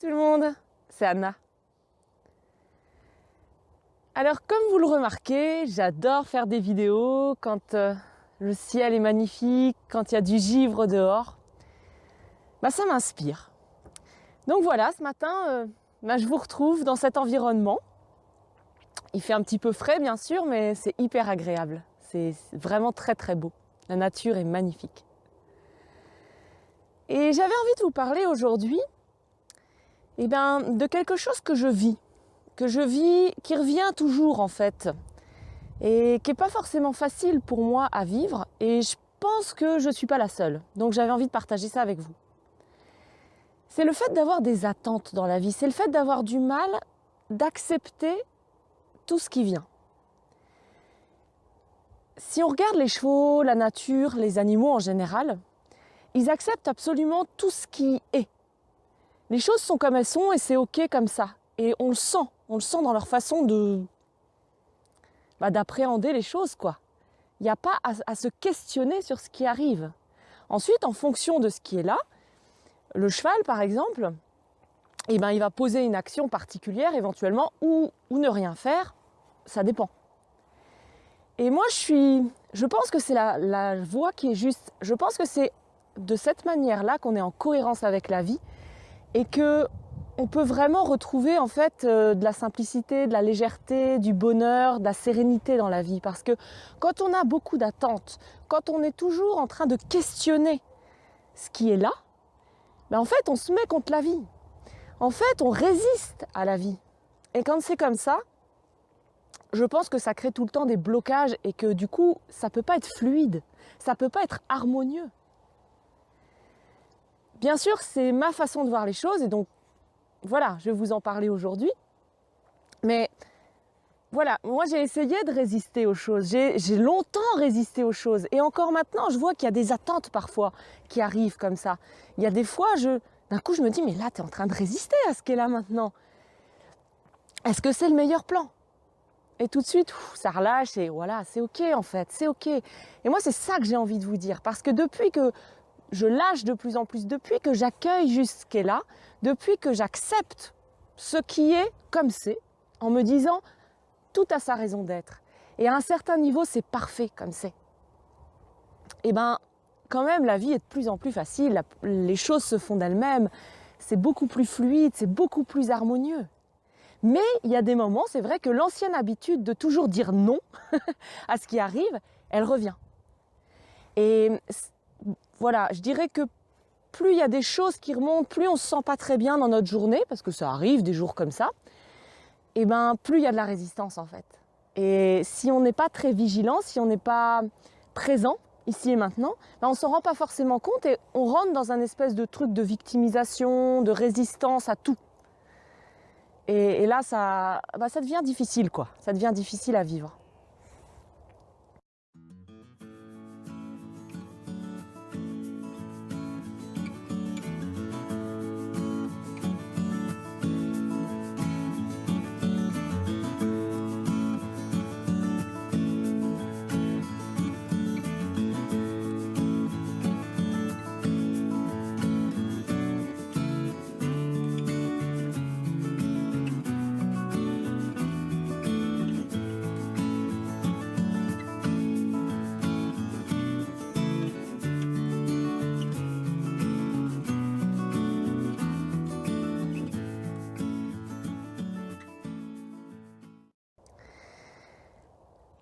tout le monde, c'est Anna. Alors comme vous le remarquez, j'adore faire des vidéos quand le ciel est magnifique, quand il y a du givre dehors. Ça m'inspire. Donc voilà, ce matin, je vous retrouve dans cet environnement. Il fait un petit peu frais bien sûr, mais c'est hyper agréable. C'est vraiment très très beau. La nature est magnifique. Et j'avais envie de vous parler aujourd'hui de quelque chose que je vis, qui revient toujours en fait, et qui n'est pas forcément facile pour moi à vivre, et je pense que je ne suis pas la seule. Donc j'avais envie de partager ça avec vous. C'est le fait d'avoir des attentes dans la vie, c'est le fait d'avoir du mal d'accepter tout ce qui vient. Si on regarde les chevaux, la nature, les animaux en général, ils acceptent absolument tout ce qui est. Les choses sont comme elles sont et c'est ok comme ça. Et on le sent dans leur façon d'appréhender les choses, quoi. Il n'y a pas à se questionner sur ce qui arrive. Ensuite, en fonction de ce qui est là, le cheval, par exemple, il va poser une action particulière éventuellement ou ne rien faire, ça dépend. Et moi, je pense que c'est la voie qui est juste. Je pense que c'est de cette manière-là qu'on est en cohérence avec la vie et que on peut vraiment retrouver en fait de la simplicité, de la légèreté, du bonheur, de la sérénité dans la vie. Parce que quand on a beaucoup d'attentes, quand on est toujours en train de questionner ce qui est là, en fait on se met contre la vie. En fait on résiste à la vie. Et quand c'est comme ça, je pense que ça crée tout le temps des blocages et que du coup ça peut pas être fluide, ça peut pas être harmonieux. Bien sûr, c'est ma façon de voir les choses et donc voilà, je vais vous en parler aujourd'hui. Mais voilà, moi j'ai essayé de résister aux choses, j'ai longtemps résisté aux choses et encore maintenant je vois qu'il y a des attentes parfois qui arrivent comme ça. Il y a des fois, d'un coup je me dis mais là tu es en train de résister à ce qui est là maintenant. Est-ce que c'est le meilleur plan ? Et tout de suite, ça relâche et voilà, c'est ok en fait, c'est ok. Et moi c'est ça que j'ai envie de vous dire parce que depuis que je lâche de plus en plus, depuis que j'accueille juste ce qui est là, depuis que j'accepte ce qui est comme c'est, en me disant tout a sa raison d'être. Et à un certain niveau, c'est parfait comme c'est. Et quand même, la vie est de plus en plus facile, les choses se font d'elles-mêmes, c'est beaucoup plus fluide, c'est beaucoup plus harmonieux. Mais il y a des moments, c'est vrai que l'ancienne habitude de toujours dire non à ce qui arrive, elle revient. Et voilà, je dirais que plus il y a des choses qui remontent, plus on ne se sent pas très bien dans notre journée, parce que ça arrive des jours comme ça, et plus il y a de la résistance en fait. Et si on n'est pas très vigilant, si on n'est pas présent, ici et maintenant, on ne s'en rend pas forcément compte et on rentre dans un espèce de truc de victimisation, de résistance à tout. Et là, ça devient difficile, quoi. Ça devient difficile à vivre.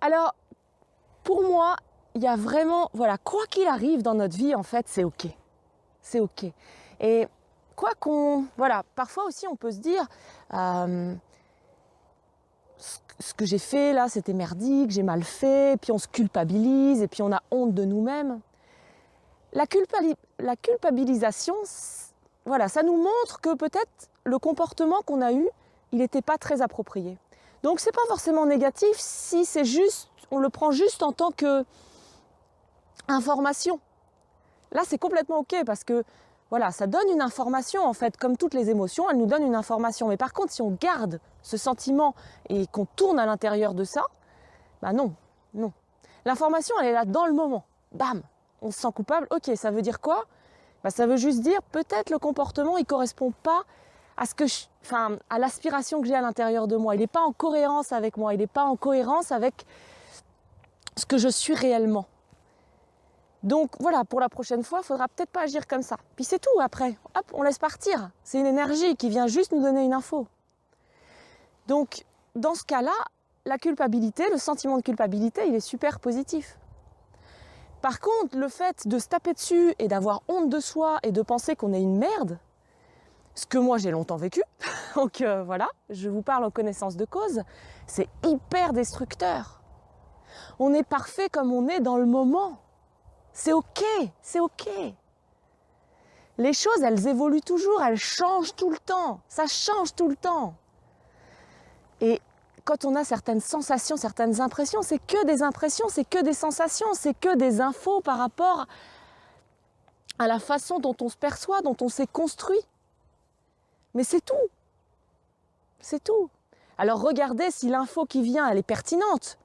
Alors, pour moi, il y a vraiment, voilà, quoi qu'il arrive dans notre vie, en fait, c'est ok. C'est ok. Et parfois aussi, on peut se dire, ce que j'ai fait là, c'était merdique, j'ai mal fait, et puis on se culpabilise, et puis on a honte de nous-mêmes. La culpabilisation, voilà, ça nous montre que peut-être le comportement qu'on a eu, il n'était pas très approprié. Donc c'est pas forcément négatif si c'est juste, on le prend juste en tant que information. Là c'est complètement ok parce que voilà, ça donne une information en fait, comme toutes les émotions, elles nous donnent une information. Mais par contre, si on garde ce sentiment et qu'on tourne à l'intérieur de ça, non. L'information elle est là dans le moment, bam, on se sent coupable, ok, ça veut dire quoi ? Ça veut juste dire peut-être le comportement il correspond pas à l'aspiration que j'ai à l'intérieur de moi. Il n'est pas en cohérence avec moi. Il n'est pas en cohérence avec ce que je suis réellement. Donc voilà, pour la prochaine fois, il ne faudra peut-être pas agir comme ça. Puis c'est tout après. Hop, on laisse partir. C'est une énergie qui vient juste nous donner une info. Donc, dans ce cas-là, la culpabilité, le sentiment de culpabilité, il est super positif. Par contre, le fait de se taper dessus et d'avoir honte de soi et de penser qu'on est une merde, ce que moi j'ai longtemps vécu, donc voilà, je vous parle en connaissance de cause, c'est hyper destructeur. On est parfait comme on est dans le moment. C'est ok, c'est ok. Les choses, elles évoluent toujours, elles changent tout le temps. Ça change tout le temps. Et quand on a certaines sensations, certaines impressions, c'est que des impressions, c'est que des sensations, c'est que des infos par rapport à la façon dont on se perçoit, dont on s'est construit. Mais c'est tout. C'est tout. Alors regardez si l'info qui vient, elle est pertinente.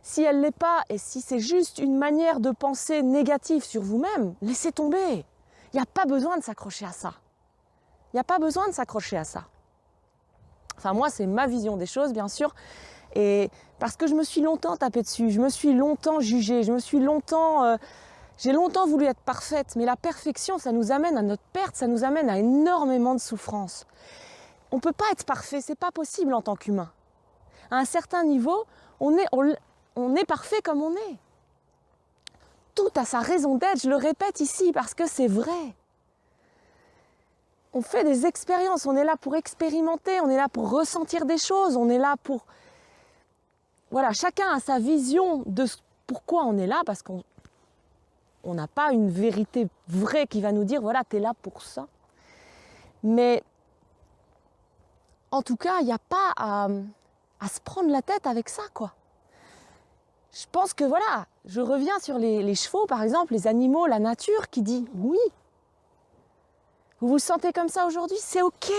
Si elle ne l'est pas et si c'est juste une manière de penser négative sur vous-même, laissez tomber. Il n'y a pas besoin de s'accrocher à ça. Il n'y a pas besoin de s'accrocher à ça. Enfin moi, c'est ma vision des choses, bien sûr. Et parce que je me suis longtemps tapée dessus, je me suis longtemps jugée, j'ai longtemps voulu être parfaite. Mais la perfection, ça nous amène à notre perte, ça nous amène à énormément de souffrance. On ne peut pas être parfait, c'est pas possible en tant qu'humain. À un certain niveau, on est parfait comme on est. Tout a sa raison d'être, je le répète ici parce que c'est vrai. On fait des expériences, on est là pour expérimenter, on est là pour ressentir des choses, on est là pour... Voilà, chacun a sa vision de pourquoi on est là, parce qu'on n'a pas une vérité vraie qui va nous dire, voilà, t'es là pour ça. Mais en tout cas, il n'y a pas à se prendre la tête avec ça, quoi. Je pense que voilà, je reviens sur les chevaux, par exemple, les animaux, la nature qui dit oui. Vous vous sentez comme ça aujourd'hui, c'est ok.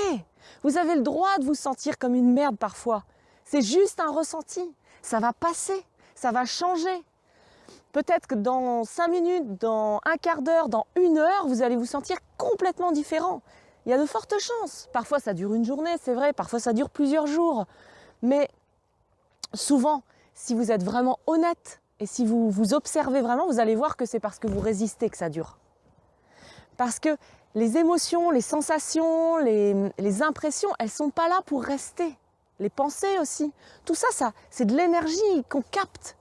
Vous avez le droit de vous sentir comme une merde parfois. C'est juste un ressenti. Ça va passer, ça va changer. Peut-être que dans 5 minutes, dans un quart d'heure, dans 1 heure, vous allez vous sentir complètement différent. Il y a de fortes chances. Parfois ça dure une journée, c'est vrai, parfois ça dure plusieurs jours. Mais souvent, si vous êtes vraiment honnête et si vous vous observez vraiment, vous allez voir que c'est parce que vous résistez que ça dure. Parce que les émotions, les sensations, les impressions, elles ne sont pas là pour rester. Les pensées aussi. Tout ça, c'est de l'énergie qu'on capte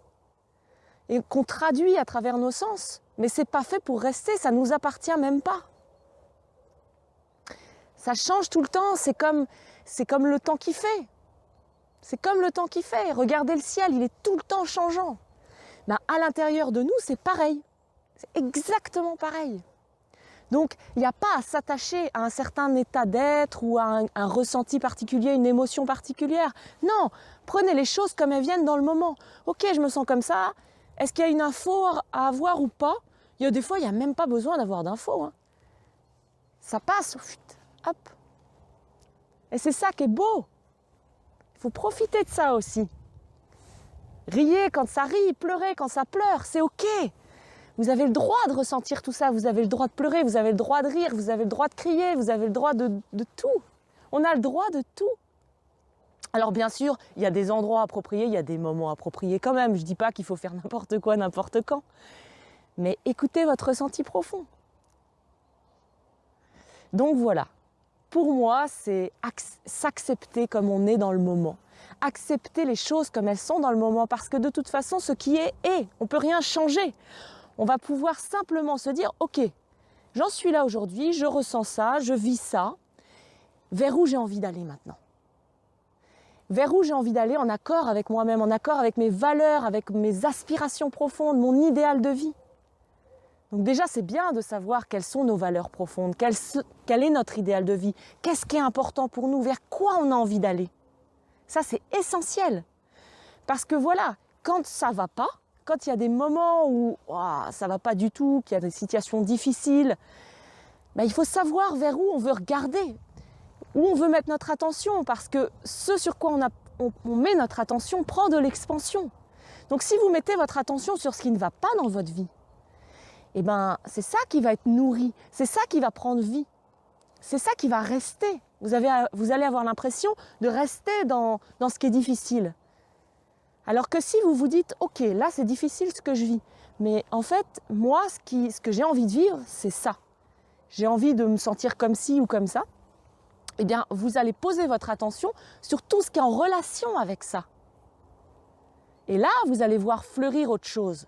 et qu'on traduit à travers nos sens. Mais ce n'est pas fait pour rester, ça ne nous appartient même pas. Ça change tout le temps, c'est comme le temps qui fait. C'est comme le temps qui fait. Regardez le ciel, il est tout le temps changeant. Ben, à l'intérieur de nous, c'est pareil. C'est exactement pareil. Donc, il n'y a pas à s'attacher à un certain état d'être ou à un ressenti particulier, une émotion particulière. Non, prenez les choses comme elles viennent dans le moment. Ok, je me sens comme ça. Est-ce qu'il y a une info à avoir ou pas? Il y a des fois, il n'y a même pas besoin d'avoir d'infos. Hein. Ça passe, hop. Et c'est ça qui est beau. Il faut profiter de ça aussi. Riez quand ça rit, pleurez quand ça pleure, c'est ok. Vous avez le droit de ressentir tout ça, vous avez le droit de pleurer, vous avez le droit de rire, vous avez le droit de crier, vous avez le droit de tout. On a le droit de tout. Alors bien sûr, il y a des endroits appropriés, il y a des moments appropriés quand même. Je ne dis pas qu'il faut faire n'importe quoi, n'importe quand. Mais écoutez votre ressenti profond. Donc voilà. Pour moi, c'est s'accepter comme on est dans le moment. Accepter les choses comme elles sont dans le moment. Parce que de toute façon, ce qui est. On ne peut rien changer. On va pouvoir simplement se dire, ok, j'en suis là aujourd'hui, je ressens ça, je vis ça. Vers où j'ai envie d'aller maintenant? Vers où j'ai envie d'aller en accord avec moi-même, en accord avec mes valeurs, avec mes aspirations profondes, mon idéal de vie. Donc déjà, c'est bien de savoir quelles sont nos valeurs profondes, quel est notre idéal de vie, qu'est-ce qui est important pour nous, vers quoi on a envie d'aller. Ça, c'est essentiel. Parce que voilà, quand ça ne va pas, quand il y a des moments où ça ne va pas du tout, qu'il y a des situations difficiles, ben, il faut savoir vers où on veut regarder, où on veut mettre notre attention, parce que ce sur quoi on met notre attention prend de l'expansion. Donc si vous mettez votre attention sur ce qui ne va pas dans votre vie, eh ben, c'est ça qui va être nourri, c'est ça qui va prendre vie, c'est ça qui va rester. Vous allez avoir l'impression de rester dans ce qui est difficile. Alors que si vous vous dites, ok, là c'est difficile ce que je vis, mais en fait, moi, ce que j'ai envie de vivre, c'est ça. J'ai envie de me sentir comme ci ou comme ça. Eh bien, vous allez poser votre attention sur tout ce qui est en relation avec ça. Et là, vous allez voir fleurir autre chose.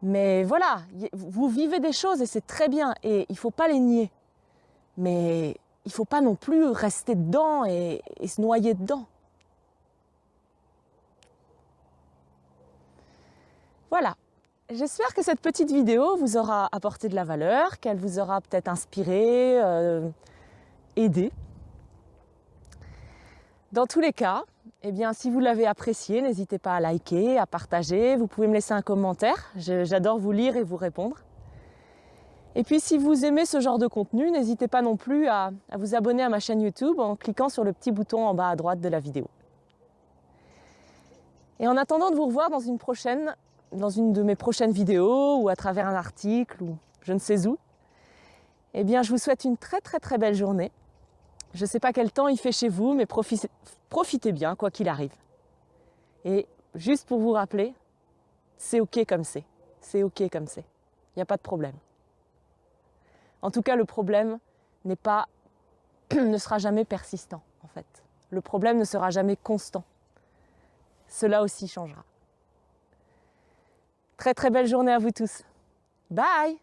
Mais voilà, vous vivez des choses et c'est très bien et il ne faut pas les nier. Mais il ne faut pas non plus rester dedans et se noyer dedans. Voilà. J'espère que cette petite vidéo vous aura apporté de la valeur, qu'elle vous aura peut-être inspiré, aidé. Dans tous les cas, eh bien, si vous l'avez apprécié, n'hésitez pas à liker, à partager. Vous pouvez me laisser un commentaire. J'adore vous lire et vous répondre. Et puis, si vous aimez ce genre de contenu, n'hésitez pas non plus à vous abonner à ma chaîne YouTube en cliquant sur le petit bouton en bas à droite de la vidéo. Et en attendant de vous revoir dans une de mes prochaines vidéos ou à travers un article ou je ne sais où, eh bien, je vous souhaite une très très très belle journée. Je ne sais pas quel temps il fait chez vous, mais profitez bien, quoi qu'il arrive. Et juste pour vous rappeler, c'est OK comme c'est. C'est OK comme c'est. Il n'y a pas de problème. En tout cas, le problème ne sera jamais persistant, en fait. Le problème ne sera jamais constant. Cela aussi changera. Très très belle journée à vous tous. Bye!